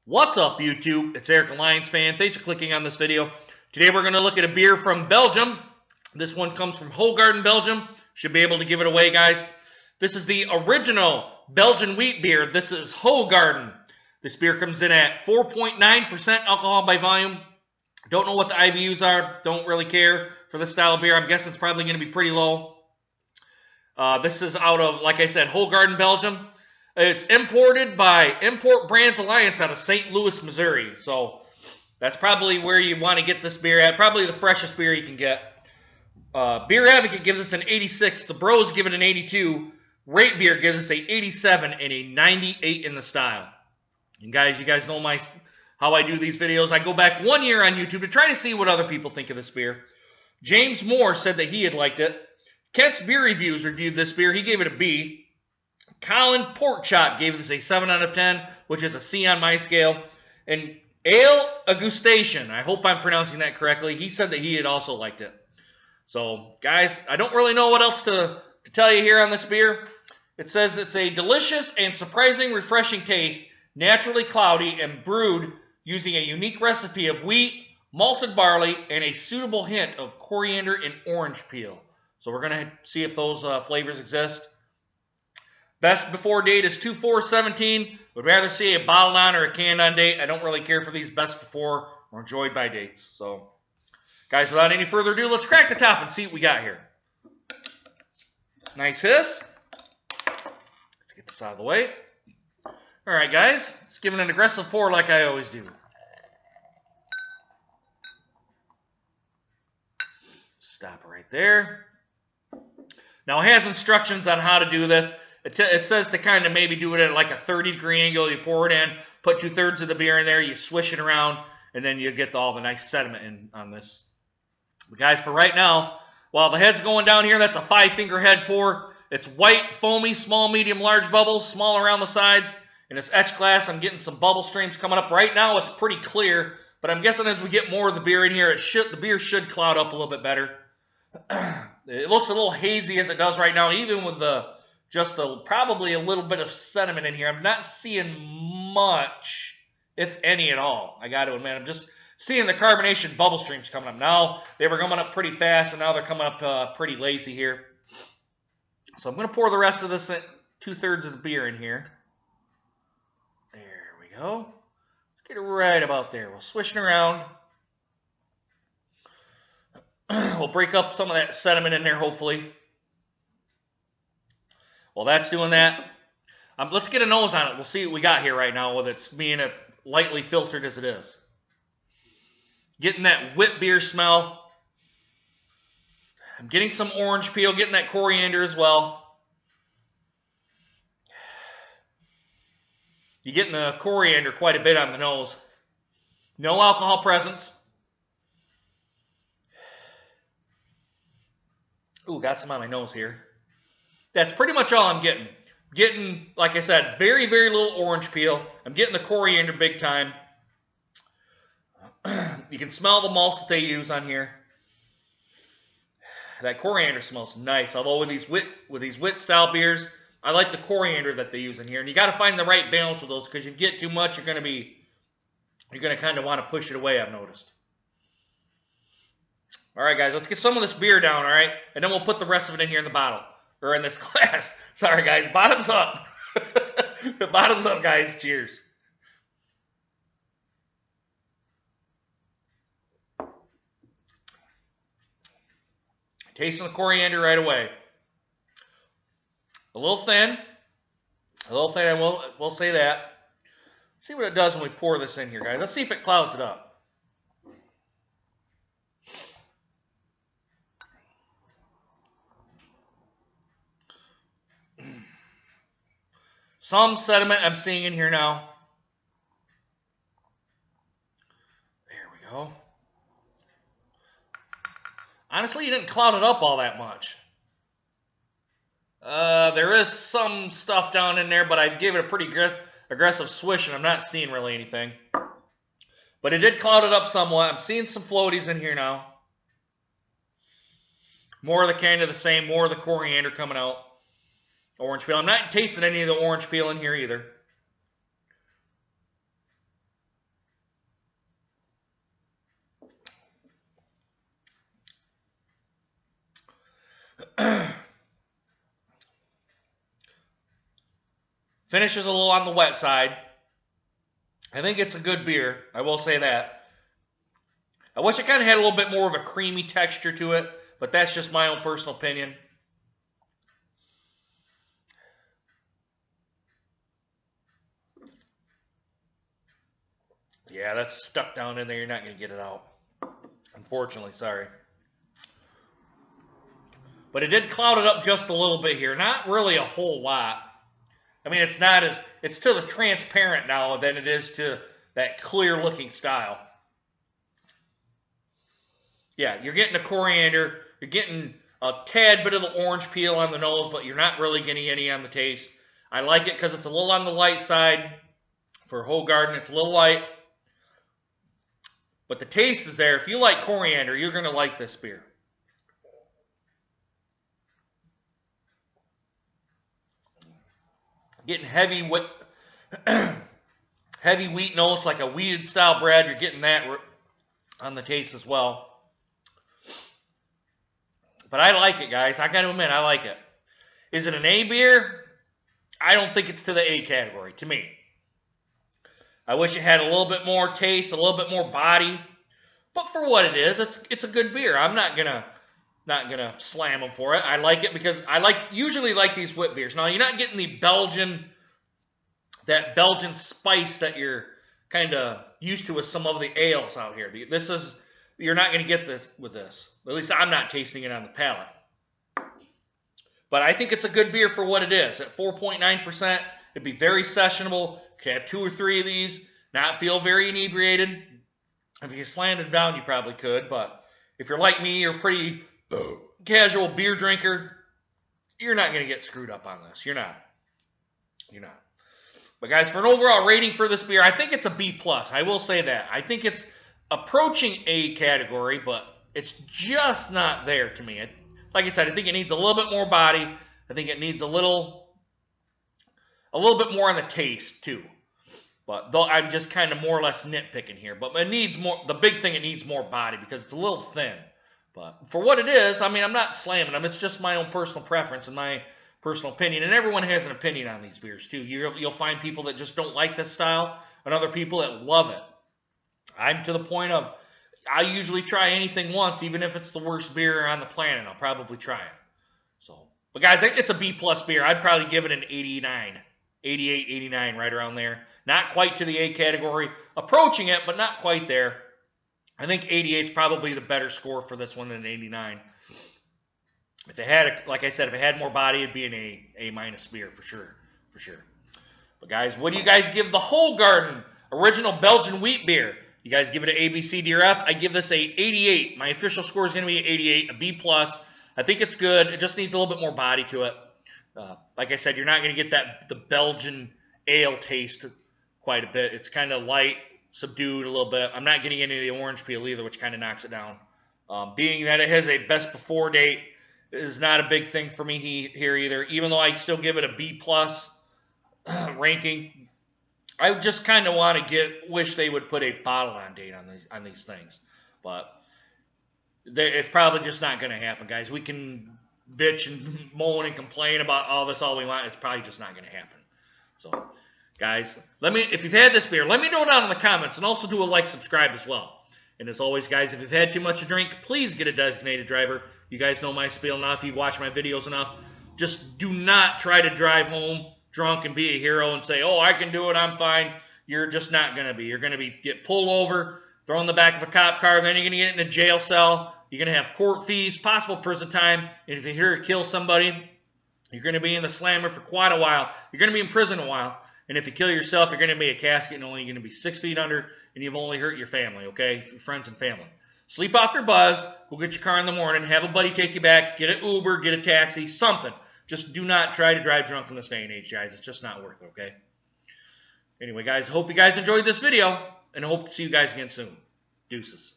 What's up, YouTube? It's EricALions fan. Thanks for clicking on this video. Today we're going to look at a beer from Belgium. This one comes from Hoegaarden, Belgium. Should be able to give it away, guys. This is the original Belgian wheat beer. This is Hoegaarden. This beer comes in at 4.9% alcohol by volume. Don't know what the IBUs are. Don't really care for this style of beer. I'm guessing it's probably going to be pretty low. This is out of, like I said, Hoegaarden, Belgium. It's imported by Import Brands Alliance out of St. Louis, Missouri. So that's probably where you want to get this beer at. Probably the freshest beer you can get. Beer Advocate gives us an 86. The Bros give it an 82. Rate Beer gives us a 87 and a 98 in the style. And guys, you guys know how I do these videos. I go back 1 year on YouTube to try to see what other people think of this beer. James Moore said that he had liked it. Kent's Beer Reviews reviewed this beer. He gave it a B. Colin Porkchop gave this a 7 out of 10, which is a C on my scale. And Ale Agustation, I hope I'm pronouncing that correctly, he said that he had also liked it. So, guys, I don't really know what else to tell you here on this beer. It says it's a delicious and surprising refreshing taste, naturally cloudy and brewed using a unique recipe of wheat, malted barley, and a suitable hint of coriander and orange peel. So we're going to see if those flavors exist. Best before date is 2/4/17. Would rather see a bottled on or a canned on date. I don't really care for these best before or enjoyed by dates. So, guys, without any further ado, let's crack the top and see what we got here. Nice hiss. Let's get this out of the way. All right, guys. Let's give it an aggressive pour like I always do. Stop it right there. Now, it has instructions on how to do this. It says to kind of maybe do it at like a 30-degree angle. You pour it in, put 2/3 of the beer in there, you swish it around, and then you get all the nice sediment in on this. But guys, for right now, while the head's going down here, that's a 5-finger head pour. It's white, foamy, small, medium, large bubbles, small around the sides. And it's etched glass. I'm getting some bubble streams coming up. Right now, it's pretty clear, but I'm guessing as we get more of the beer in here, the beer should cloud up a little bit better. It looks a little hazy as it does right now, even with probably a little bit of sediment in here. I'm not seeing much, if any at all. I got to admit, I'm just seeing the carbonation bubble streams coming up. Now, they were coming up pretty fast, and now they're coming up pretty lazy here. So I'm going to pour the rest of this 2/3 of the beer in here. There we go. Let's get it right about there. We'll swish it around. We'll break up some of that sediment in there, hopefully. While that's doing that, let's get a nose on it. We'll see what we got here right now with it being lightly filtered as it is. Getting that whipped beer smell. I'm getting some orange peel, getting that coriander as well. You're getting the coriander quite a bit on the nose. No alcohol presence. Ooh, got some on my nose here. That's pretty much all I'm getting. Getting, like I said, very, very little orange peel. I'm getting the coriander big time. You can smell the malts that they use on here. That coriander smells nice. Although with these wit style beers, I like the coriander that they use in here. And you got to find the right balance with those, because if you get too much, you're going to kind of want to push it away, I've noticed. All right, guys, let's get some of this beer down, all right? And then we'll put the rest of it in here in the bottle. Or in this glass. Sorry, guys. Bottoms up. Bottoms up, guys. Cheers. Tasting the coriander right away. A little thin. I will say that. Let's see what it does when we pour this in here, guys. Let's see if it clouds it up. Some sediment I'm seeing in here now. There we go. Honestly, you didn't cloud it up all that much. There is some stuff down in there, but I gave it a pretty aggressive swish, and I'm not seeing really anything. But it did cloud it up somewhat. I'm seeing some floaties in here now. More of the kind of the same, more of the coriander coming out. Orange peel. I'm not tasting any of the orange peel in here either. Finish is a little on the wet side. I think it's a good beer. I will say that. I wish it kind of had a little bit more of a creamy texture to it, but that's just my own personal opinion. Yeah, that's stuck down in there. You're not going to get it out. Unfortunately, sorry. But it did cloud it up just a little bit here. Not really a whole lot. I mean, it's not as, it's to the transparent now than it is to that clear looking style. Yeah, you're getting a coriander. You're getting a tad bit of the orange peel on the nose, but you're not really getting any on the taste. I like it because it's a little on the light side. For Hoegaarden, it's a little light. But the taste is there. If you like coriander, you're going to like this beer. Getting heavy wheat notes, like a wheated style bread. You're getting that on the taste as well. But I like it, guys. I got to admit, I like it. Is it an A beer? I don't think it's to the A category, to me. I wish it had a little bit more taste, a little bit more body. But for what it is, it's a good beer. I'm not gonna slam them for it. I like it because I usually like these wit beers. Now you're not getting the that Belgian spice that you're kind of used to with some of the ales out here. You're not gonna get this with this. At least I'm not tasting it on the palate. But I think it's a good beer for what it is. At 4.9%, it'd be very sessionable. You could have 2 or 3 of these, not feel very inebriated. If you slammed it down, you probably could. But if you're like me, you're a pretty casual beer drinker, you're not going to get screwed up on this. You're not. You're not. But guys, for an overall rating for this beer, I think it's a B+. I will say that. I think it's approaching A category, but it's just not there to me. Like I said, I think it needs a little bit more body. I think it needs a little bit more on the taste too. But though I'm just kind of more or less nitpicking here. But it needs more. The big thing, it needs more body because it's a little thin. But for what it is, I mean, I'm not slamming them. It's just my own personal preference and my personal opinion. And everyone has an opinion on these beers too. You'll find people that just don't like this style and other people that love it. I'm to the point of, I usually try anything once, even if it's the worst beer on the planet. I'll probably try it. So, but guys, it's a B+ beer. I'd probably give it an 89, 88, 89, right around there. Not quite to the A category. Approaching it, but not quite there. I think 88 is probably the better score for this one than 89. If it had, like I said, if it had more body, it'd be an A- beer for sure, for sure. But guys, what do you guys give the Hoegaarden original Belgian wheat beer? You guys give it an A, B, C, D, or F? I give this a 88. My official score is going to be an 88, a B+. I think it's good. It just needs a little bit more body to it. Like I said, you're not going to get the Belgian ale taste quite a bit. It's kind of light, subdued a little bit. I'm not getting any of the orange peel either, which kind of knocks it down. Being that it has a best before date is not a big thing for me here either. Even though I still give it a B+ ranking, I just kind of want to wish they would put a bottle on date on these things. But it's probably just not going to happen, guys. We can bitch and moan and complain about all this all we want. It's probably just not going to happen. So, guys, if you've had this beer, let me know down in the comments, and also do a like, subscribe as well. And as always, guys, if you've had too much to drink, please get a designated driver. You guys know my spiel now if you've watched my videos enough. Just do not try to drive home drunk and be a hero and say, oh, I can do it, I'm fine. You're just not going to be. You're going to get pulled over, thrown in the back of a cop car, then you're going to get in a jail cell. You're going to have court fees, possible prison time. And if you're here to kill somebody, you're going to be in the slammer for quite a while. You're going to be in prison a while. And if you kill yourself, you're going to be a casket and only going to be 6 feet under, and you've only hurt your family, okay? Your friends and family. Sleep off your buzz. Go get your car in the morning. Have a buddy take you back. Get an Uber. Get a taxi. Something. Just do not try to drive drunk in this day and age, guys. It's just not worth it, okay? Anyway, guys, hope you guys enjoyed this video, and I hope to see you guys again soon. Deuces.